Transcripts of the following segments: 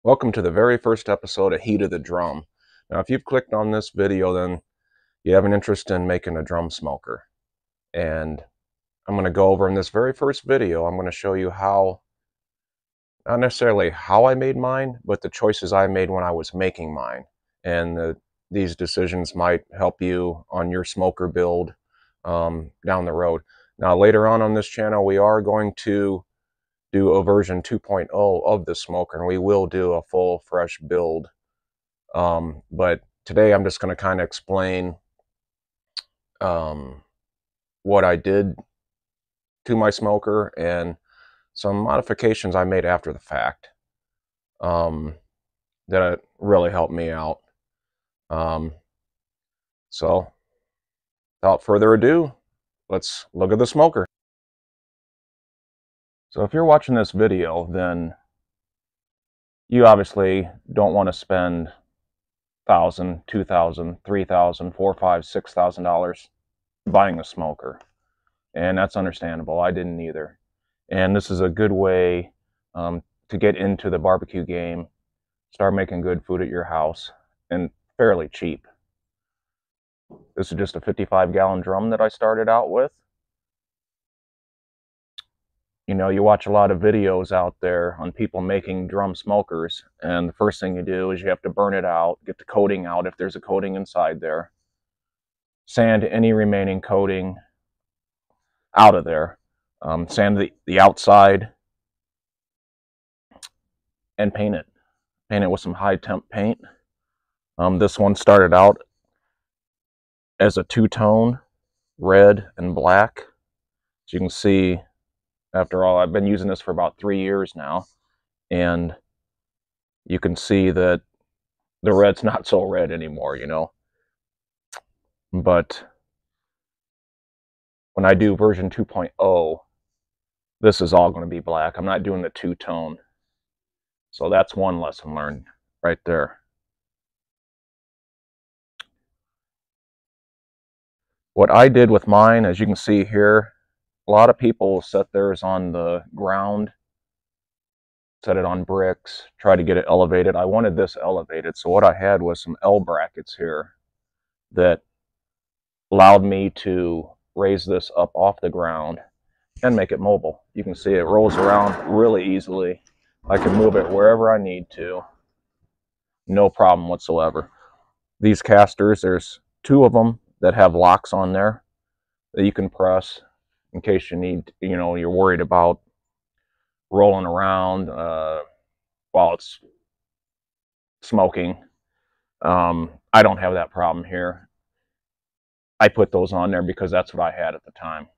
Welcome to the very first episode of Heat of the Drum. Now, if you've clicked on this video, then you have an interest in making a drum smoker. And I'm going to go over in this very first video, I'm going to show you how, not necessarily how I made mine, but the choices I made when I was making mine. And these decisions might help you on your smoker build down the road. Now, later on this channel, we are going to do a version 2.0 of the smoker, and we will do a full fresh build. But today I'm just going to kind of explain what I did to my smoker and some modifications I made after the fact that really helped me out. So without further ado, let's look at the smoker. So if you're watching this video, then you obviously don't want to spend $1,000, $2,000, $3,000, $4,000, $5,000, $6,000 buying a smoker, and that's understandable. I didn't either. And this is a good way to get into the barbecue game, start making good food at your house, and fairly cheap. This is just a 55-gallon drum that I started out with. You know, you watch a lot of videos out there on people making drum smokers, and the first thing you do is you have to burn it out, get the coating out if there's a coating inside there, sand any remaining coating out of there, sand the outside, and paint it. Paint it with some high temp paint. This one started out as a two-tone, red and black. As you can see, after all, I've been using this for about 3 years now, and you can see that the red's not so red anymore, you know. But when I do version 2.0, this is all going to be black. I'm not doing the two-tone. So that's one lesson learned right there. What I did with mine, as you can see here, a lot of people set theirs on the ground, set it on bricks, try to get it elevated. I wanted this elevated, so what I had was some L brackets here that allowed me to raise this up off the ground and make it mobile. You can see it rolls around really easily. I can move it wherever I need to, no problem whatsoever. These casters, there's 2 of them that have locks on there that you can press in case you need, you know, you're worried about rolling around while it's smoking. I don't have that problem here. I put those on there because that's what I had at the time.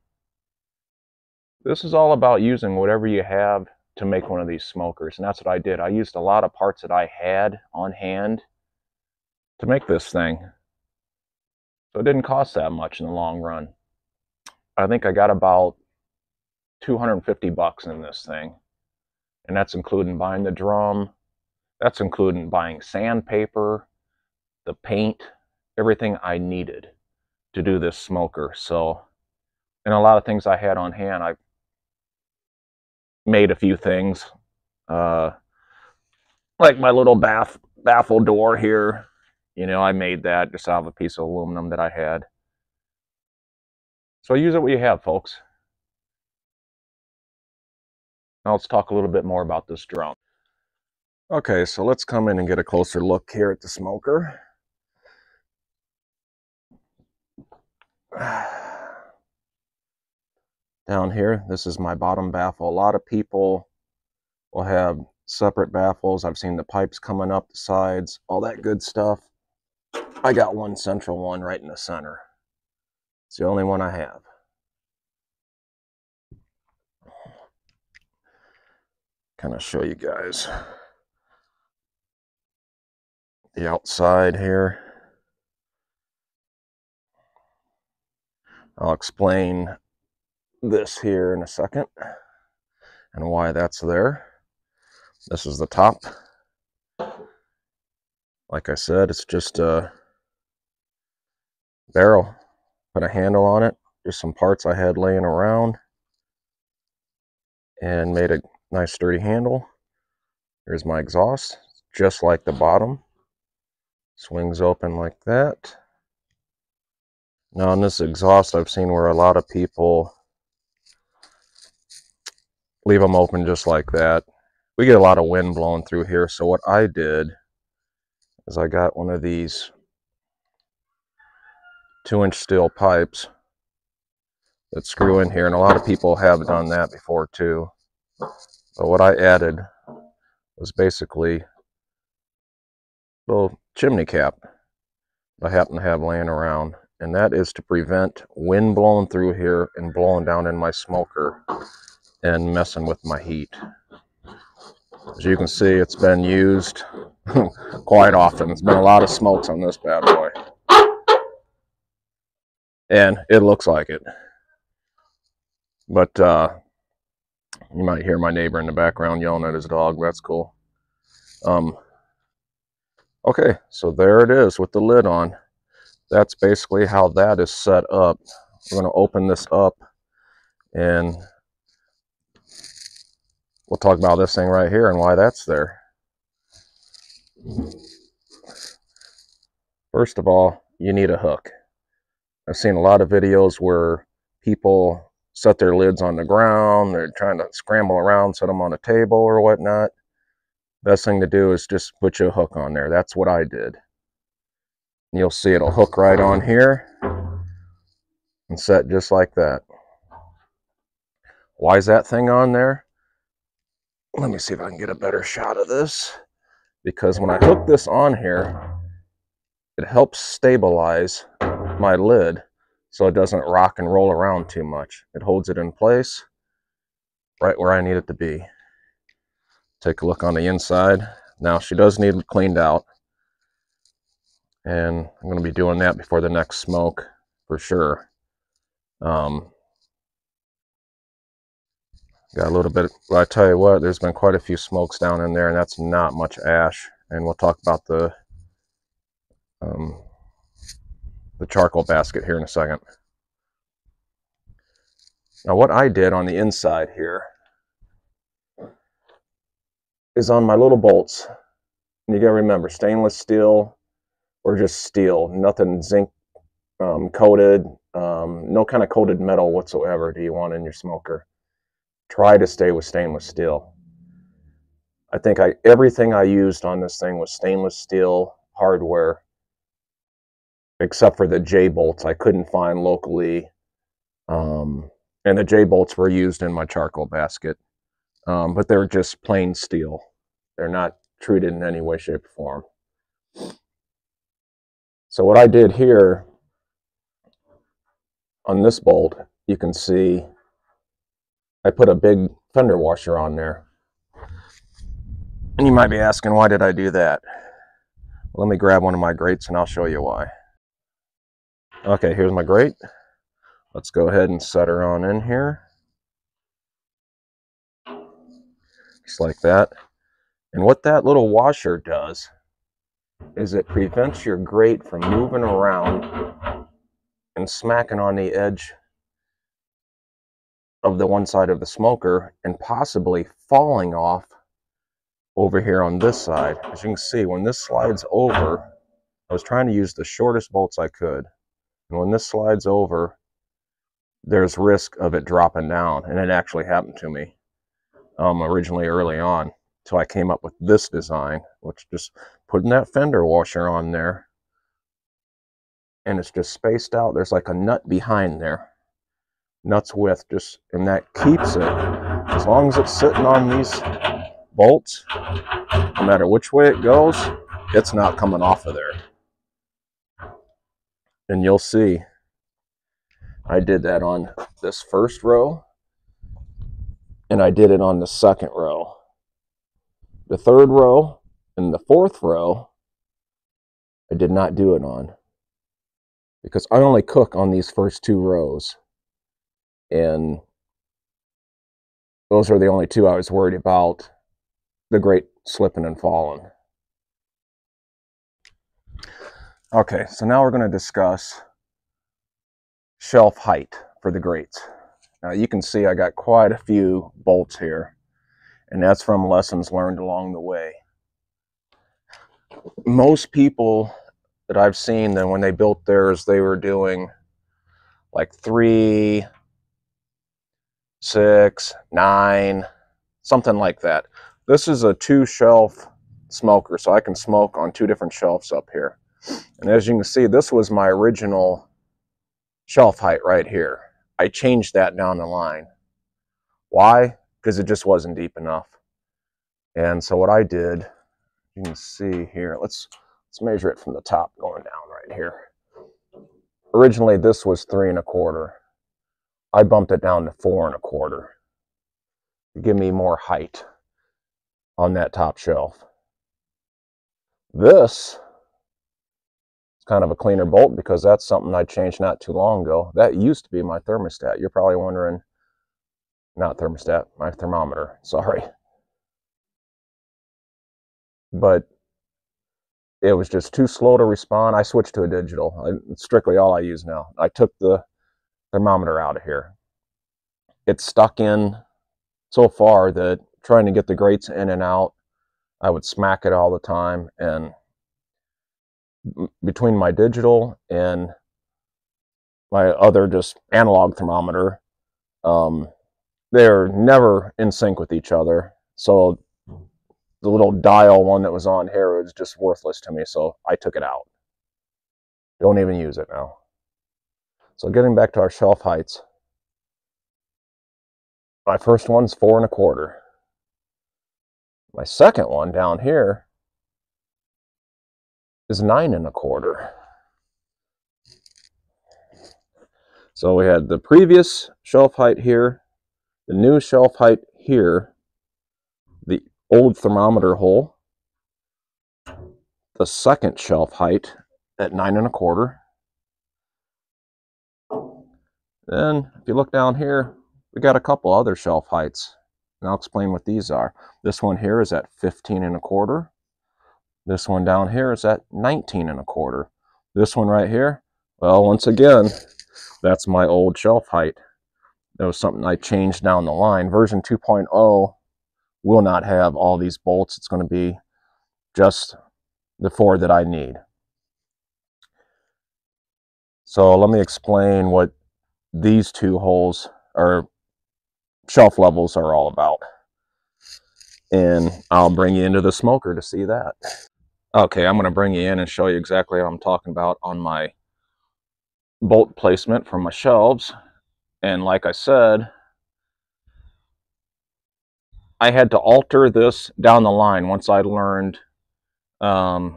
This is all about using whatever you have to make one of these smokers, and that's what I did. I used a lot of parts that I had on hand to make this thing, so it didn't cost that much in the long run. I think I got about $250 in this thing, and that's including buying the drum, that's including buying sandpaper, the paint, everything I needed to do this smoker. So, and a lot of things I had on hand, I made a few things, like my little baffle door here. You know, I made that just out of a piece of aluminum that I had. So use it what you have, folks. Now let's talk a little bit more about this drum. Okay, so let's come in and get a closer look here at the smoker. Down here, this is my bottom baffle. A lot of people will have separate baffles. I've seen the pipes coming up the sides, all that good stuff. I got one central one right in the center. It's the only one I have. Kind of show you guys the outside here. I'll explain this here in a second and why that's there. This is the top. Like I said, it's just a barrel. Put a handle on it. Just some parts I had laying around and made a nice sturdy handle. Here's my exhaust. just like the bottom. Swings open like that. Now on this exhaust, I've seen where a lot of people leave them open just like that. We get a lot of wind blowing through here, so what I did is I got one of these 2-inch steel pipes that screw in here, and a lot of people have done that before too. But what I added was basically a little chimney cap I happen to have laying around, and that is to prevent wind blowing through here and blowing down in my smoker and messing with my heat. As you can see, it's been used quite often. There's been a lot of smokes on this bad boy, and it looks like it. But you might hear my neighbor in the background yelling at his dog. That's cool. Okay, so there it is with the lid on. That's basically how that is set up. We're going to open this up and we'll talk about this thing right here and why that's there. First of all, you need a hook. I've seen a lot of videos where people set their lids on the ground, they're trying to scramble around, set them on a table or whatnot. Best thing to do is just put you a hook on there. That's what I did. And you'll see it'll hook right on here and set just like that. Why is that thing on there? Let me see if I can get a better shot of this. Because when I hook this on here, it helps stabilize my lid so it doesn't rock and roll around too much. It holds it in place right where I need it to be. Take a look on the inside. Now she does need cleaned out, and I'm going to be doing that before the next smoke for sure. Got a little bit, well, I tell you what, there's been quite a few smokes down in there, and that's not much ash. And we'll talk about the charcoal basket here in a second. Now what I did on the inside here is on my little bolts. And you gotta remember, stainless steel or just steel, nothing zinc coated, no kind of coated metal whatsoever do you want in your smoker. Try to stay with stainless steel. I think everything I used on this thing was stainless steel hardware, except for the J bolts I couldn't find locally. And the J bolts were used in my charcoal basket, but they're just plain steel. They're not treated in any way, shape, or form. So what I did here on this bolt, you can see I put a big fender washer on there. And you might be asking, why did I do that? Well, let me grab one of my grates and I'll show you why. Okay, here's my grate. Let's go ahead and set her on in here. Just like that. And what that little washer does is it prevents your grate from moving around and smacking on the edge of the one side of the smoker and possibly falling off over here on this side. As you can see, when this slides over, I was trying to use the shortest bolts I could. And when this slides over, there's risk of it dropping down. And it actually happened to me originally early on, till I came up with this design, which just putting that fender washer on there, and it's just spaced out. There's like a nut behind there, nuts width, just, and that keeps it, as long as it's sitting on these bolts, no matter which way it goes, it's not coming off of there. And you'll see I did that on this first row, and I did it on the second row. The third row and the fourth row, I did not do it on, because I only cook on these first two rows, and those are the only two I was worried about the grate slipping and falling. Okay, so now we're going to discuss shelf height for the grates. Now you can see I got quite a few bolts here, and that's from lessons learned along the way. most people that I've seen, then when they built theirs, they were doing like 3, 6, 9, something like that. This is a 2-shelf smoker, so I can smoke on 2 different shelves up here. And as you can see, this was my original shelf height right here. I changed that down the line. Why? Because it just wasn't deep enough. And so what I did, you can see here, let's measure it from the top going down right here. Originally this was 3 1/4. I bumped it down to 4 1/4 to give me more height on that top shelf. This is kind of a cleaner bolt because that's something I changed not too long ago. That used to be my thermostat. You're probably wondering, not thermostat, my thermometer, sorry. But it was just too slow to respond. I switched to a digital. It's strictly all I use now. I took the thermometer out of here. It's stuck in so far that trying to get the grates in and out, I would smack it all the time. And between my digital and my other just analog thermometer, they're never in sync with each other. So the little dial one that was on here was just worthless to me, so I took it out. Don't even use it now. So getting back to our shelf heights, my first one's 4 1/4. My second one down here is 9 1/4. So we had the previous shelf height here, the new shelf height here, the old thermometer hole, the second shelf height at 9 1/4. Then if you look down here, we got a couple other shelf heights, and I'll explain what these are. This one here is at 15 1/4. This one down here is at 19 1/4. This one right here, well, once again, that's my old shelf height. That was something I changed down the line. Version 2.0 will not have all these bolts. It's going to be just the 4 that I need. So let me explain what these 2 holes or shelf levels are all about. And I'll bring you into the smoker to see that. Okay, I'm going to bring you in and show you exactly what I'm talking about on my bolt placement for my shelves. And like I said, I had to alter this down the line once I learned a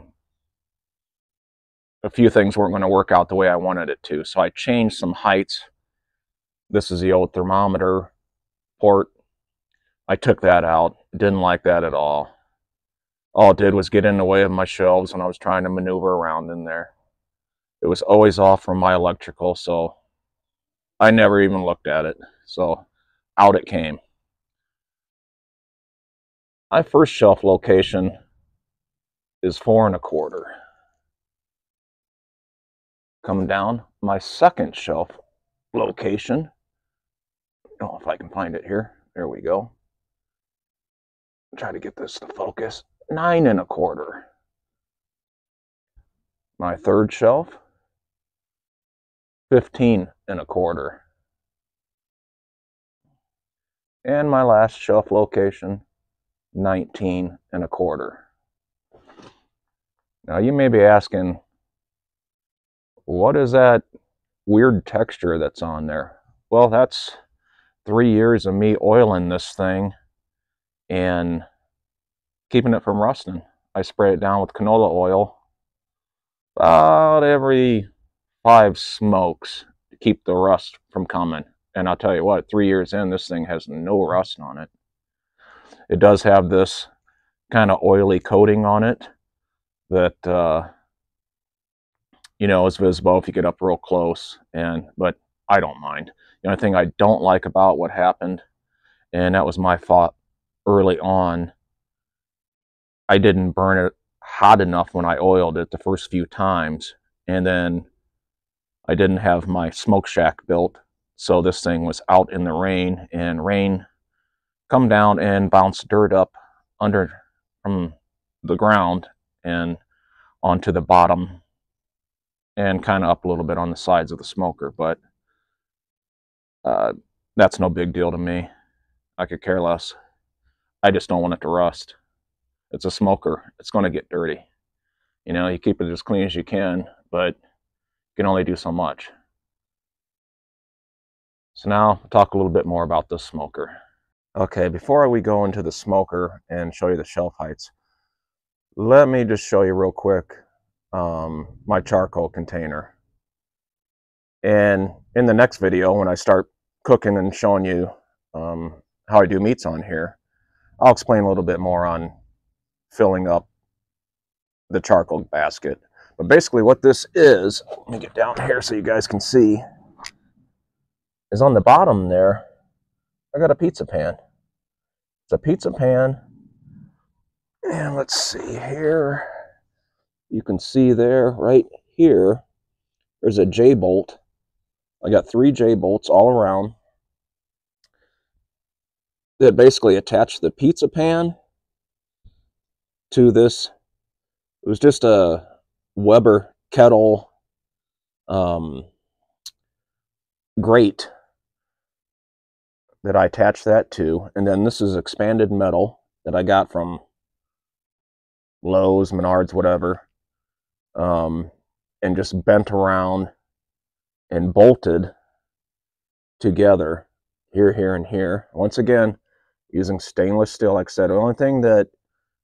few things weren't going to work out the way I wanted it to. So I changed some heights. This is the old thermometer port. I took that out. Didn't like that at all. All it did was get in the way of my shelves when I was trying to maneuver around in there. It was always off from my electrical, so I never even looked at it. So out it came. My first shelf location is 4 1/4. Come down, my second shelf location, oh, if I can find it here, there we go. Try to get this to focus. 9 1/4. My third shelf, 15 1/4. And my last shelf location, 19 1/4. Now you may be asking, what is that weird texture that's on there? Well, that's 3 years of me oiling this thing and keeping it from rusting. I spray it down with canola oil about every 5 smokes to keep the rust from coming. And I'll tell you what, 3 years in, this thing has no rust on it. It does have this kind of oily coating on it that you know, is visible if you get up real close, but I don't mind. The only thing I don't like about what happened, and that was my fault early on, I didn't burn it hot enough when I oiled it the first few times, and then I didn't have my smoke shack built, so this thing was out in the rain, and rain come down and bounce dirt up under from the ground, and onto the bottom and kind of up a little bit on the sides of the smoker, but that's no big deal to me. I could care less. I just don't want it to rust. It's a smoker. It's going to get dirty. You know, you keep it as clean as you can, but you can only do so much. So now, I'll talk a little bit more about this smoker. Okay, before we go into the smoker and show you the shelf heights, let me just show you real quick my charcoal container. And in the next video, when I start cooking and showing you how I do meats on here, I'll explain a little bit more on filling up the charcoal basket. But basically what this is, let me get down here so you guys can see, is on the bottom there, I got a pizza pan. It's a pizza pan, and let's see here, you can see there, right here, there's a J-bolt. I got 3 J-bolts all around that basically attach the pizza pan to this. It was just a Weber kettle grate that I attached that to, and then this is expanded metal that I got from Lowe's, Menards, whatever, and just bent around and bolted together here, here, and here. Once again, using stainless steel. Like I said, the only thing that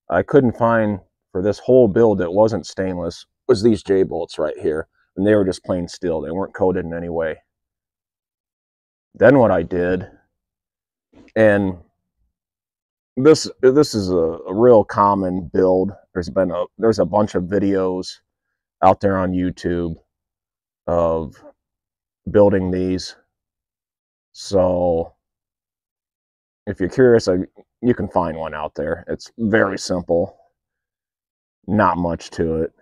I couldn't find for this whole build that wasn't stainless was these J-bolts right here, and they were just plain steel. They weren't coated in any way. Then what I did, and this is a real common build. There's a bunch of videos out there on YouTube of building these. So if you're curious, you can find one out there. It's very simple, not much to it.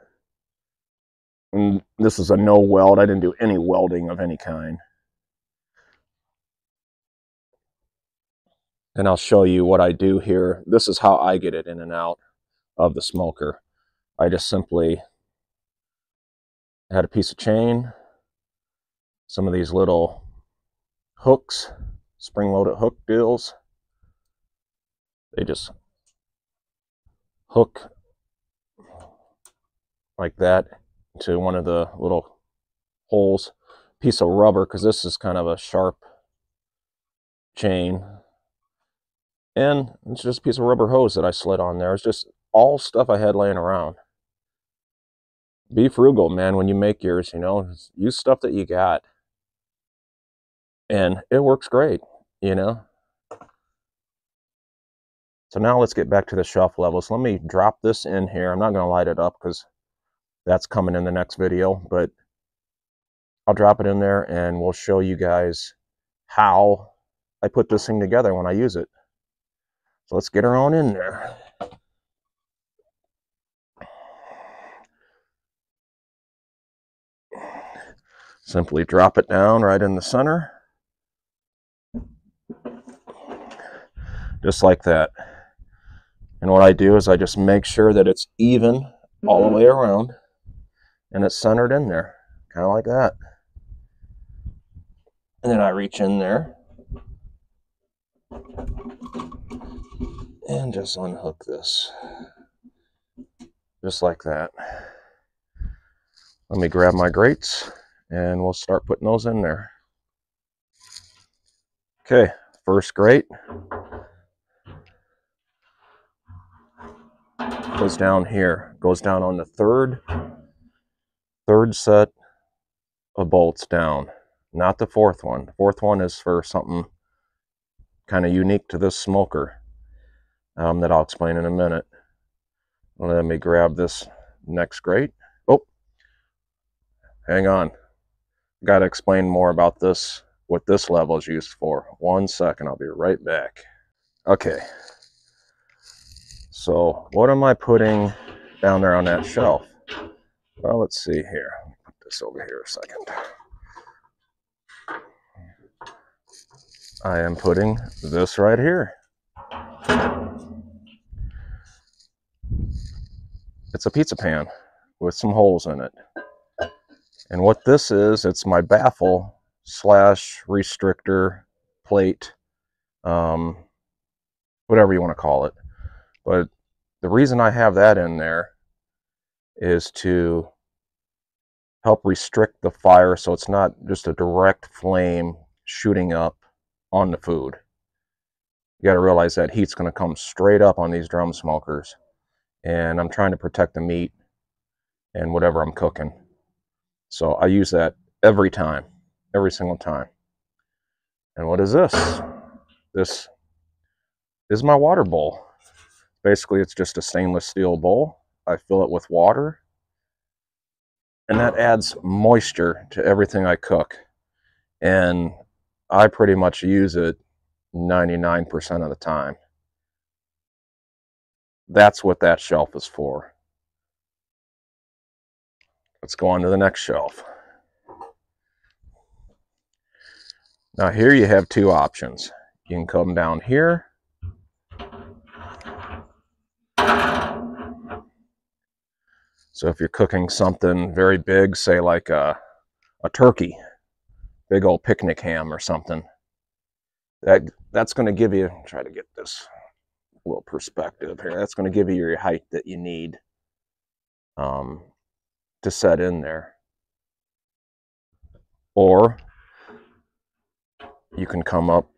And this is a no weld. I didn't do any welding of any kind. And I'll show you what I do here. This is how I get it in and out of the smoker. I just simply had a piece of chain, some of these little hooks, spring-loaded hook deals. They just hook like that to one of the little holes. Piece of rubber, because this is kind of a sharp chain. And it's just a piece of rubber hose that I slid on there. It's just all stuff I had laying around. Be frugal, man, when you make yours, you know. Use stuff that you got. And it works great, you know. So now let's get back to the shelf levels. Let me drop this in here. I'm not going to light it up because that's coming in the next video. But I'll drop it in there and we'll show you guys how I put this thing together when I use it. So let's get her on in there. Simply drop it down right in the center. Just like that. And what I do is I just make sure that it's even all the way around and it's centered in there, kind of like that. And then I reach in there and just unhook this, just like that. Let me grab my grates and we'll start putting those in there. Okay, first grate goes down here, goes down on the third set of bolts down, not the fourth one. The fourth one is for something kind of unique to this smoker that I'll explain in a minute. Let me grab this next grate. Oh, hang on. Got to explain more about this, what this level is used for. 1 second, I'll be right back. Okay. So what am I putting down there on that shelf? Well, let's see here. Put this over here a second. I am putting this right here. It's a pizza pan. with some holes in it. And what this is, it's my baffle slash restrictor plate, whatever you want to call it. But the reason I have that in there is to help restrict the fire so it's not just a direct flame shooting up on the food. You got to realize that heat's going to come straight up on these drum smokers, and I'm trying to protect the meat and whatever I'm cooking. So I use that every time, every single time. And what is this? This is my water bowl. Basically, it's just a stainless steel bowl. I fill it with water, and that adds moisture to everything I cook. And I pretty much use it 99% of the time. That's what that shelf is for. Let's go on to the next shelf. Now here you have two options. You can come down here. So if you're cooking something very big, say like a turkey, big old picnic ham or something, that's going to give you, try to get this a little perspective here, that's going to give you your height that you need to set in there. Or you can come up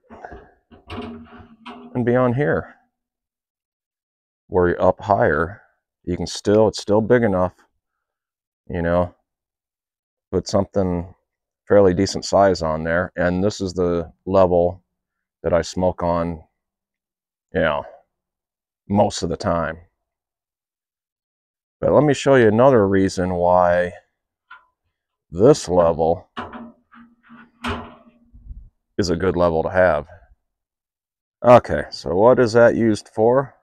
and be on here where you're up higher. You can still, it's still big enough, you know, put something fairly decent size on there. And this is the level that I smoke on, you know, most of the time. But let me show you another reason why this level is a good level to have. Okay, so what is that used for?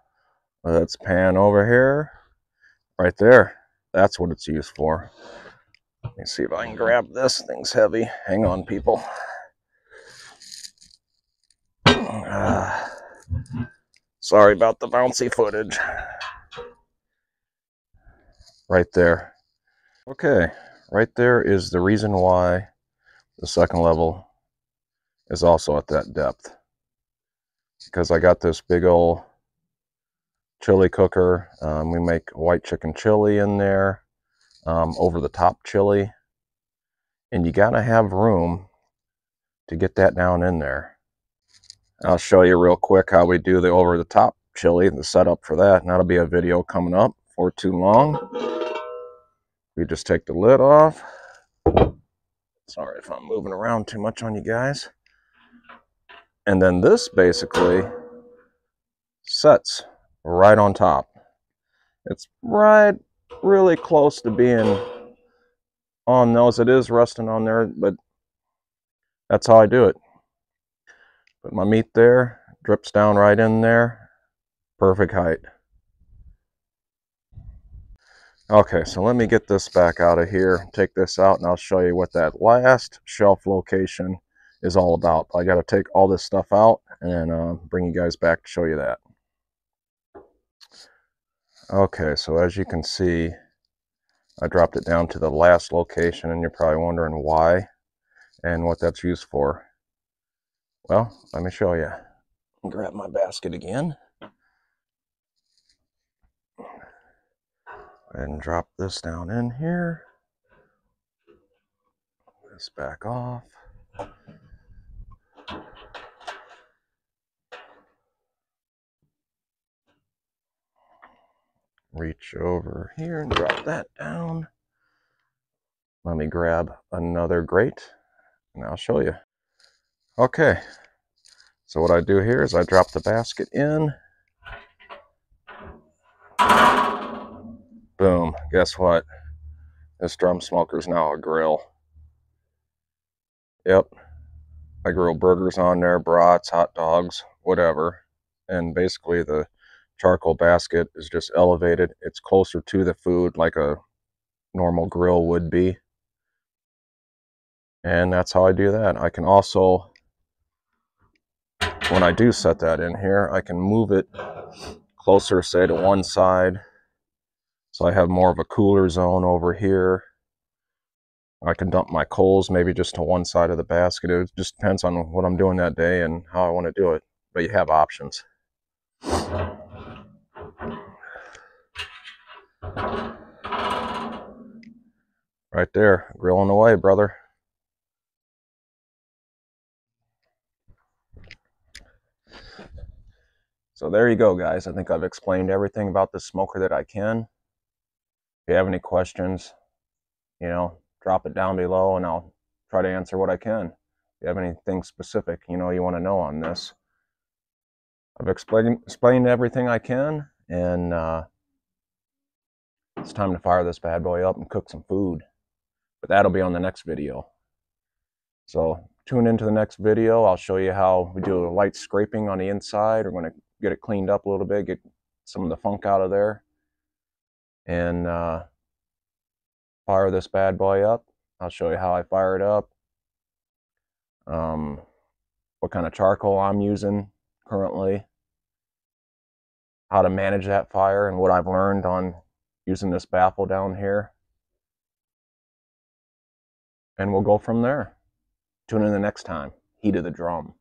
Well, let's pan over here. Right there. That's what it's used for. Let me see if I can grab this. Thing's heavy. Hang on, people. Sorry about the bouncy footage. Right there. Okay, right there is the reason why the second level is also at that depth. Because I got this big old chili cooker. We make white chicken chili in there, over the top chili. And you gotta have room to get that down in there. I'll show you real quick how we do the over the top chili, the setup for that, and that'll be a video coming up before too long. We just take the lid off. Sorry if I'm moving around too much on you guys. And then this basically sets right on top. It's right really close to being on those. It is resting on there, but that's how I do it. Put my meat there, drips down right in there. Perfect height. Okay, so let me get this back out of here, take this out, and I'll show you what that last shelf location is all about. I got to take all this stuff out and bring you guys back to show you that. Okay, so as you can see, I dropped it down to the last location, and you're probably wondering why and what that's used for. Well, let me show you. Grab my basket again. And drop this down in here. This back off. Reach over here and drop that down. Let me grab another grate and I'll show you. Okay, so what I do here is I drop the basket in. Boom, guess what? This drum smoker is now a grill. Yep, I grill burgers on there, brats, hot dogs, whatever. And basically the charcoal basket is just elevated. It's closer to the food like a normal grill would be. And that's how I do that. I can also, when I do set that in here, I can move it closer, say to one side So I have more of a cooler zone over here. I can dump my coals maybe just to one side of the basket. It just depends on what I'm doing that day and how I want to do it. But you have options. Right there, grilling away, brother. So there you go, guys. I think I've explained everything about this smoker that I can. If you have any questions, drop it down below and I'll try to answer what I can. If you have anything specific, you want to know on this, I've explained everything I can, and it's time to fire this bad boy up and cook some food. But that'll be on the next video. So tune into the next video. I'll show you how we do a light scraping on the inside. We're going to get it cleaned up a little bit, get some of the funk out of there, and fire this bad boy up. I'll show you how I fire it up, what kind of charcoal I'm using currently, how to manage that fire, and what I've learned on using this baffle down here. And we'll go from there. Tune in the next time. Heat of the Drum.